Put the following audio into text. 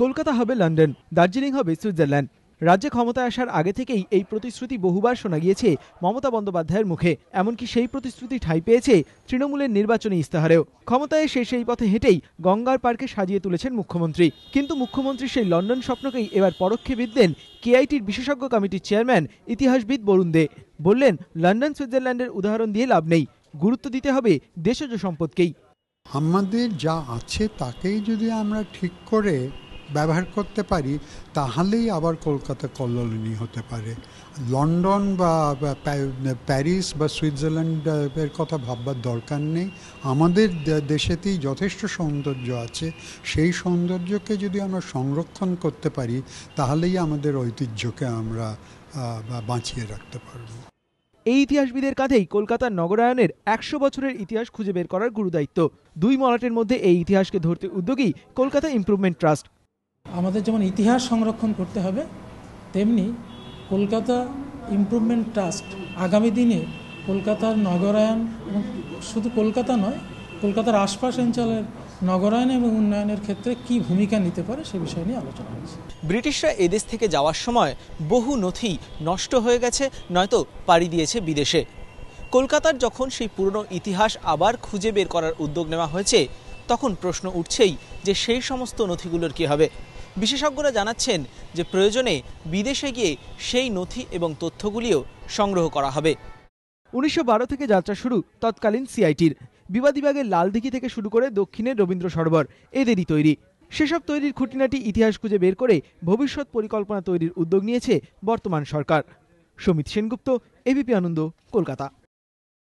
কলকাতা হবে লন্ডন, দার্জিলিং হবে সুইজারল্যান্ড। রাজ্যে ক্ষমতায় আসার আগে থেকেই এই প্রতিশ্রুতি বহুবার শোনা গিয়েছে মমতা বন্দ্যোপাধ্যায়ের মুখে। এমনকি সেই প্রতিশ্রুতি ঠাঁই পেয়েছে তৃণমূলের নির্বাচনী ইস্তাহারেও। ক্ষমতায় এসে সেই পথে হেঁটেই গঙ্গার পার্কে সাজিয়ে তুলেছেন মুখ্যমন্ত্রী। কিন্তু মুখ্যমন্ত্রীর সেই লন্ডন স্বপ্নকেই এবার পরোক্ষে বিঁধলেন কেআইটির বিশেষজ্ঞ কমিটির চেয়ারম্যান ইতিহাসবিদ বরুণ দে। বললেন, লন্ডন সুইজারল্যান্ডের উদাহরণ দিয়ে লাভ নেই, গুরুত্ব দিতে হবে দেশজ সম্পদকেই। আমাদের যা আছে তাকেই যদি আমরা ঠিক করে ব্যবহার করতে পারি, তাহলেই আবার কলকাতা কল্লোলিনী হতে পারে। লন্ডন বা প্যারিস বা সুইজারল্যান্ডের কথা ভাববার দরকার নেই। আমাদের দেশেতেই যথেষ্ট সৌন্দর্য আছে, সেই সৌন্দর্যকে যদি আমরা সংরক্ষণ করতে পারি, তাহলেই আমাদের ঐতিহ্যকে আমরা বাঁচিয়ে রাখতে পারব। এই ইতিহাসবিদের কাঁধেই কলকাতার নগরায়নের ১০০ বছরের ইতিহাস খুঁজে বের করার গুরুদায়িত্ব। দুই মলাটের মধ্যে এই ইতিহাসকে ধরতে উদ্যোগী কলকাতা ইমপ্রুভমেন্ট ট্রাস্ট। আমাদের যেমন ইতিহাস সংরক্ষণ করতে হবে, তেমনি কলকাতা ইমপ্রুভমেন্ট ট্রাস্ট আগামী দিনে কলকাতার নগরায়ন এবং শুধু কলকাতা নয়, কলকাতার আশপাশ অঞ্চলের নগরায়ন এবং উন্নয়নের ক্ষেত্রে কি ভূমিকা নিতে পারে সে বিষয় নিয়ে আলোচনা হয়েছে। ব্রিটিশরা এদেশ থেকে যাওয়ার সময় বহু নথি নষ্ট হয়ে গেছে, নয়তো পাড়ি দিয়েছে বিদেশে। কলকাতার যখন সেই পুরনো ইতিহাস আবার খুঁজে বের করার উদ্যোগ নেওয়া হয়েছে, তখন প্রশ্ন উঠছেই যে সেই সমস্ত নথিগুলোর কি হবে। বিশেষজ্ঞরা জানাচ্ছেন যে প্রয়োজনে বিদেশে গিয়ে সেই নথি এবং তথ্যগুলিও সংগ্রহ করা হবে। ১৯১২ থেকে যাত্রা শুরু তৎকালীন সিআইটির। বিবাদীবাগের লালদিঘি থেকে শুরু করে দক্ষিণের রবীন্দ্র সরোবর এদেরই তৈরি। সেসব তৈরির খুঁটিনাটি ইতিহাস খুঁজে বের করে ভবিষ্যৎ পরিকল্পনা তৈরির উদ্যোগ নিয়েছে বর্তমান সরকার। সমিত সেনগুপ্ত, এবিপি আনন্দ, কলকাতা।